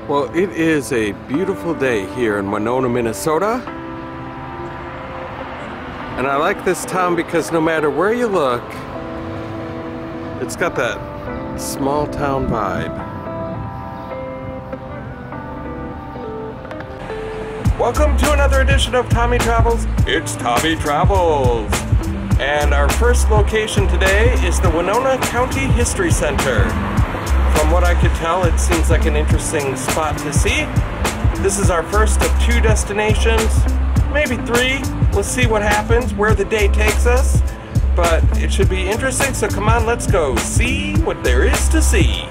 Well, it is a beautiful day here in Winona, Minnesota. And I like this town because no matter where you look, it's got that small town vibe. Welcome to another edition of Tommy Travels. It's Tommy Travels. And our first location today is the Winona County History Center. From what I could tell, it seems like an interesting spot to see. This is our first of 2 destinations, maybe 3. We'll see what happens, where the day takes us. But it should be interesting, so come on, let's go see what there is to see.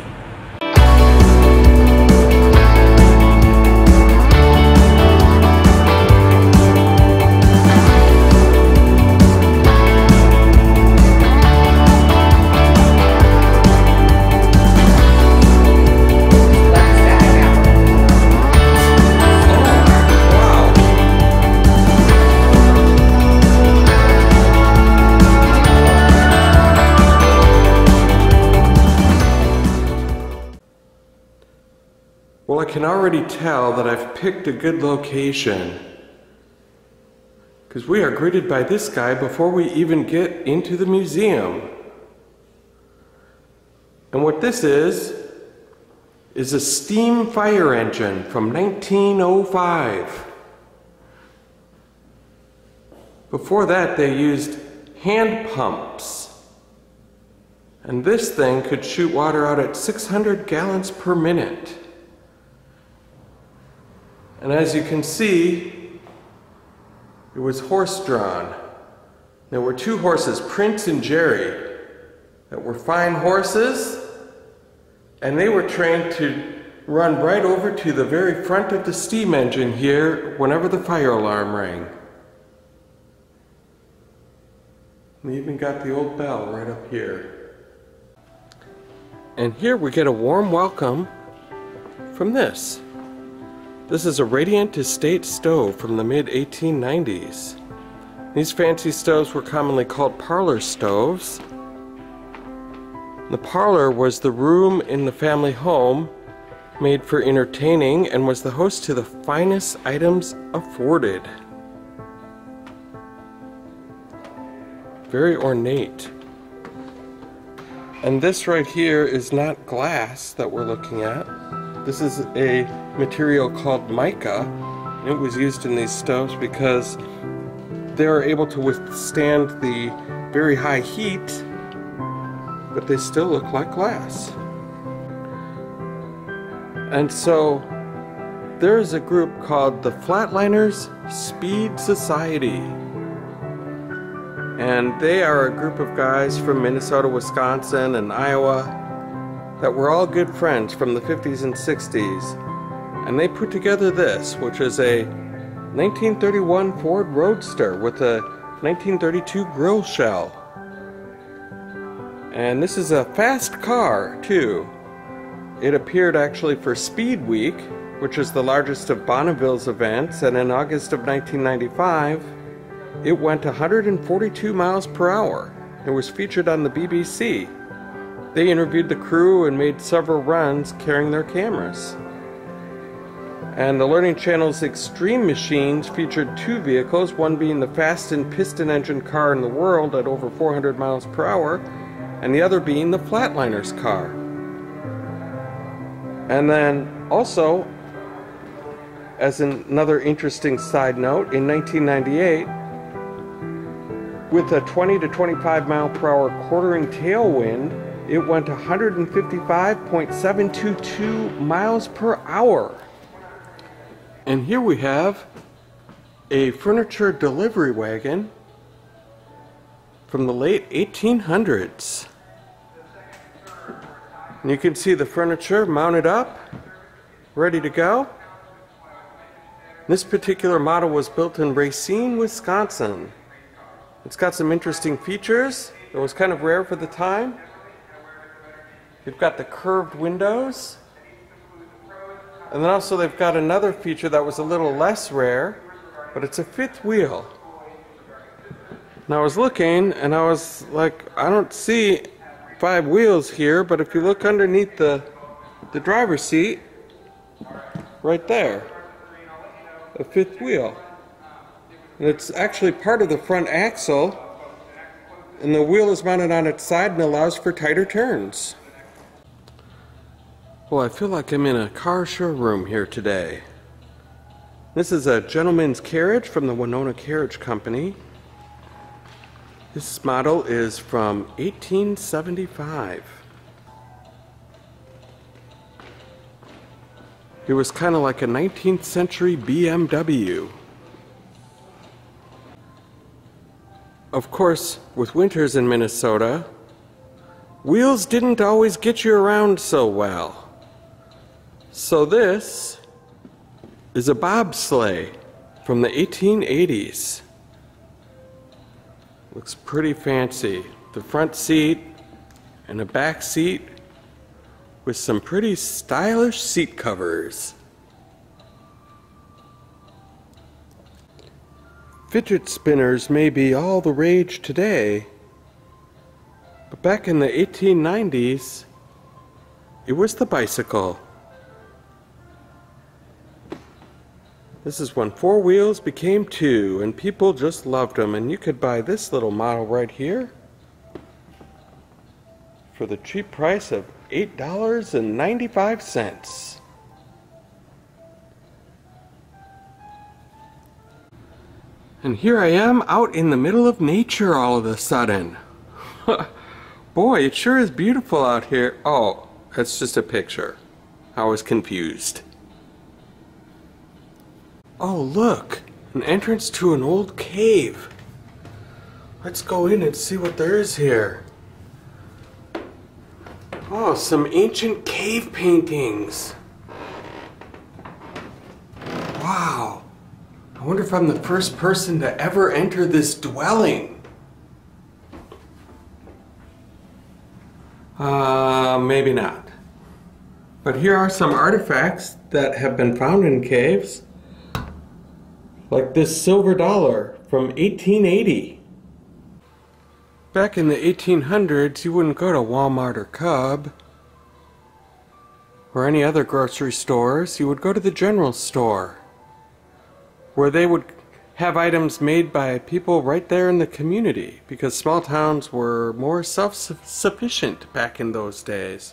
Well, I can already tell that I've picked a good location, because we are greeted by this guy before we even get into the museum. And what this is a steam fire engine from 1905. Before that, they used hand pumps. And this thing could shoot water out at 600 gallons per minute. And as you can see, it was horse-drawn. There were 2 horses, Prince and Jerry, that were fine horses, and they were trained to run right over to the very front of the steam engine here whenever the fire alarm rang. We even got the old bell right up here. And here we get a warm welcome from this. This is a Radiant Estate stove from the mid-1890s. These fancy stoves were commonly called parlor stoves. The parlor was the room in the family home made for entertaining and was the host to the finest items afforded. Very ornate. And this right here is not glass that we're looking at. This is a material called mica. It was used in these stoves because they are able to withstand the very high heat, but they still look like glass. And so there is a group called the Flatliners Speed Society. And they are a group of guys from Minnesota, Wisconsin, and Iowa that were all good friends from the 50s and 60s. And they put together this, which is a 1931 Ford Roadster with a 1932 grill shell. And this is a fast car, too. It appeared actually for Speed Week, which is the largest of Bonneville's events, and in August of 1995, it went 142 miles per hour. It was featured on the BBC. They interviewed the crew and made several runs carrying their cameras. And the Learning Channel's Extreme Machines featured 2 vehicles, one being the fastest piston engine car in the world at over 400 miles per hour, and the other being the Flatliners car. And then also, as another interesting side note, in 1998, with a 20 to 25 mile per hour quartering tailwind, it went 155.722 miles per hour. And here we have a furniture delivery wagon from the late 1800s. And you can see the furniture mounted up, ready to go. This particular model was built in Racine, Wisconsin. It's got some interesting features. It was kind of rare for the time. You've got the curved windows. And then also they've got another feature that was a little less rare, but it's a 5th wheel. And I was looking and I was like, I don't see 5 wheels here, but if you look underneath the driver's seat, right there, a fifth wheel. And it's actually part of the front axle, and the wheel is mounted on its side and allows for tighter turns. Well, I feel like I'm in a car showroom here today. This is a gentleman's carriage from the Winona Carriage Company. This model is from 1875. It was kind of like a 19th century BMW. Of course, with winters in Minnesota, wheels didn't always get you around so well. So this is a bobsleigh from the 1880s. Looks pretty fancy. The front seat and a back seat with some pretty stylish seat covers. Fidget spinners may be all the rage today, but back in the 1890s, it was the bicycle. This is when four wheels became two, and people just loved them. And you could buy this little model right here for the cheap price of $8.95. And here I am out in the middle of nature all of a sudden. Boy, it sure is beautiful out here. Oh, that's just a picture. I was confused. Oh, look, an entrance to an old cave. Let's go in and see what there is here. Oh, some ancient cave paintings. Wow. I wonder if I'm the first person to ever enter this dwelling. Maybe not. But here are some artifacts that have been found in caves. Like this silver dollar from 1880. Back in the 1800s, you wouldn't go to Walmart or Cub or any other grocery stores. You would go to the general store, where they would have items made by people right there in the community, because small towns were more self-sufficient back in those days.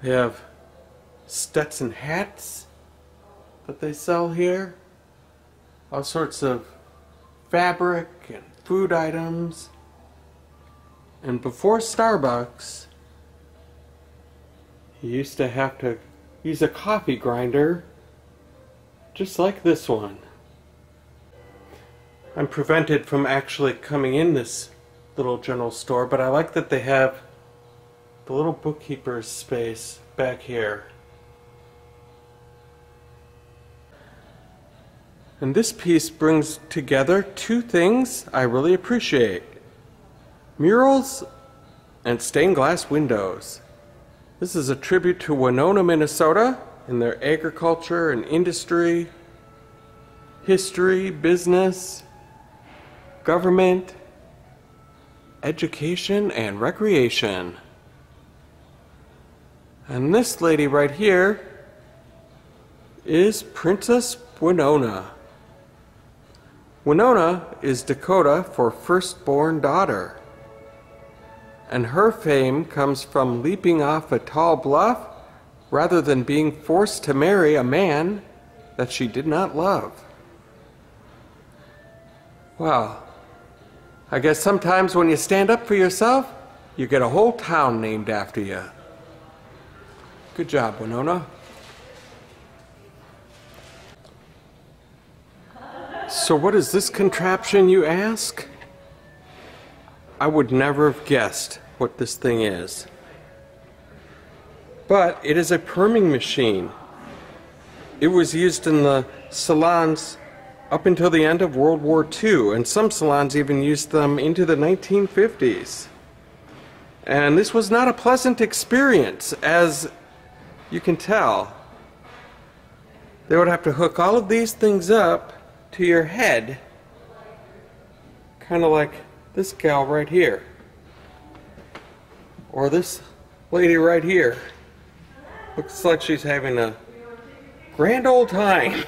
They have Stetson hats that they sell here, all sorts of fabric and food items. And before Starbucks, you used to have to use a coffee grinder just like this one. I'm prevented from actually coming in this little general store, but I like that they have the little bookkeeper's space back here. And this piece brings together two things I really appreciate: murals and stained glass windows. This is a tribute to Winona, Minnesota, and their agriculture and industry, history, business, government, education, and recreation. And this lady right here is Princess Winona. Winona is Dakota for firstborn daughter, and her fame comes from leaping off a tall bluff rather than being forced to marry a man that she did not love. Well, I guess sometimes when you stand up for yourself, you get a whole town named after you. Good job, Winona. So what is this contraption, you ask? I would never have guessed what this thing is. But it is a perming machine. It was used in the salons up until the end of World War II, and some salons even used them into the 1950s. And this was not a pleasant experience, as you can tell. They would have to hook all of these things up to your head, kind of like this gal right here, or this lady right here. Looks like she's having a grand old time.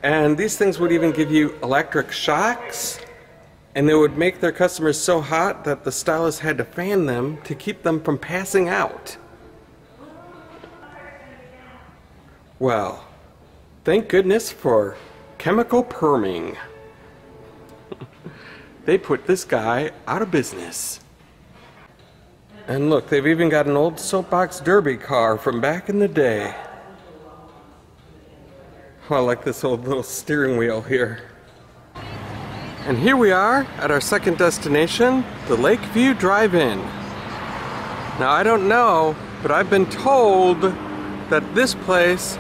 And these things would even give you electric shocks, and they would make their customers so hot that the stylist had to fan them to keep them from passing out. Well, thank goodness for chemical perming. They put this guy out of business. And look, they've even got an old soapbox derby car from back in the day. Oh, I like this old little steering wheel here. And here we are at our second destination, the Lakeview Drive In. Now I don't know, but I've been told that this place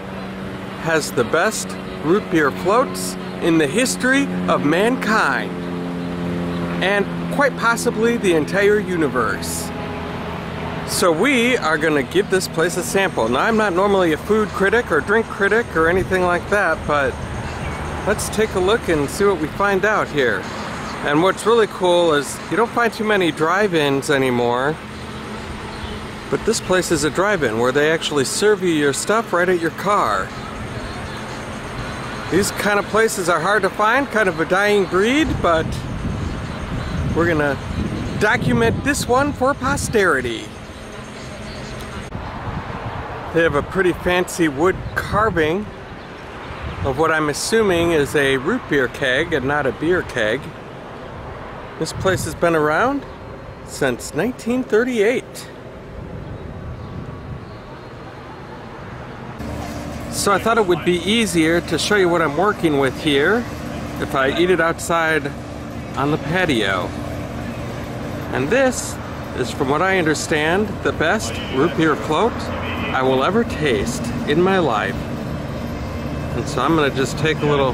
has the best root beer floats in the history of mankind. And quite possibly the entire universe. So we are going to give this place a sample. Now I'm not normally a food critic or drink critic or anything like that, but let's take a look and see what we find out here. And what's really cool is you don't find too many drive-ins anymore, but this place is a drive-in where they actually serve you your stuff right at your car. These kind of places are hard to find, kind of a dying breed, but we're gonna document this one for posterity. They have a pretty fancy wood carving of what I'm assuming is a root beer keg and not a beer keg. This place has been around since 1938. So I thought it would be easier to show you what I'm working with here if I eat it outside on the patio. And this is, from what I understand, the best root beer float I will ever taste in my life. And so I'm gonna just take a little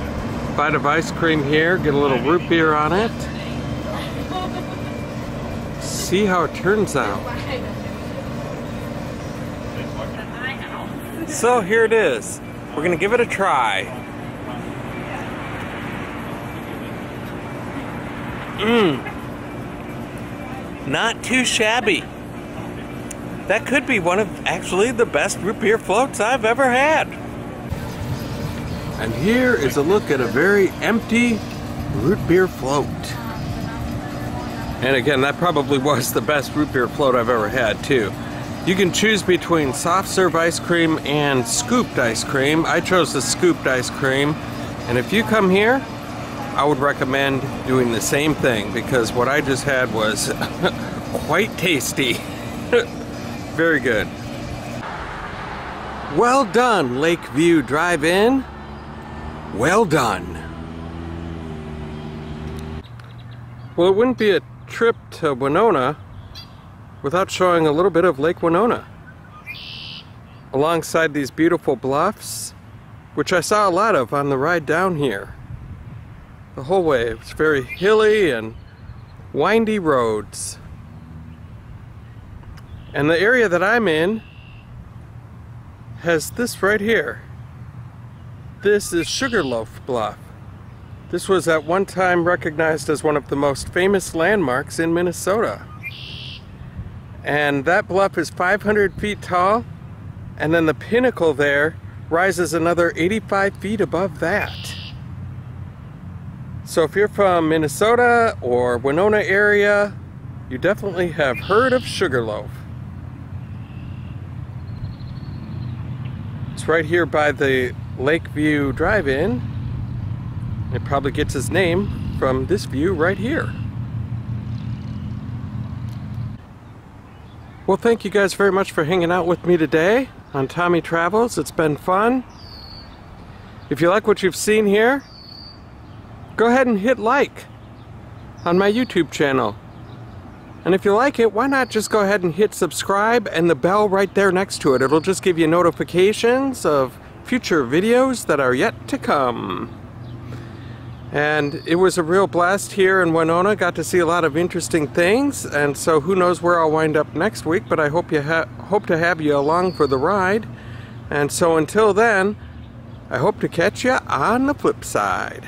bite of ice cream here, get a little root beer on it, see how it turns out. So here it is. We're gonna give it a try. Not too shabby. That could be one of actually the best root beer floats I've ever had. And here is a look at a very empty root beer float. And again, that probably was the best root beer float I've ever had too. You can choose between soft serve ice cream and scooped ice cream. I chose the scooped ice cream. And if you come here, I would recommend doing the same thing, because what I just had was quite tasty. Very good. Well done, Lakeview Drive In. Well done. Well, it wouldn't be a trip to Winona without showing a little bit of Lake Winona. Alongside these beautiful bluffs, which I saw a lot of on the ride down here. The whole way, it's very hilly and windy roads. And the area that I'm in has this right here. This is Sugar Loaf Bluff. This was at one time recognized as one of the most famous landmarks in Minnesota. And that bluff is 500 feet tall, and then the pinnacle there rises another 85 feet above that. So if you're from Minnesota or Winona area, you definitely have heard of Sugar Loaf. It's right here by the Lakeview Drive In. It probably gets its name from this view right here. Well, thank you guys very much for hanging out with me today on Tommy Travels. It's been fun. If you like what you've seen here, go ahead and hit like on my YouTube channel. And if you like it, why not just go ahead and hit subscribe and the bell right there next to it. It'll just give you notifications of future videos that are yet to come. And it was a real blast here in Winona. Got to see a lot of interesting things, and so who knows where I'll wind up next week, but I hope to have you along for the ride. And so until then, I hope to catch you on the flip side.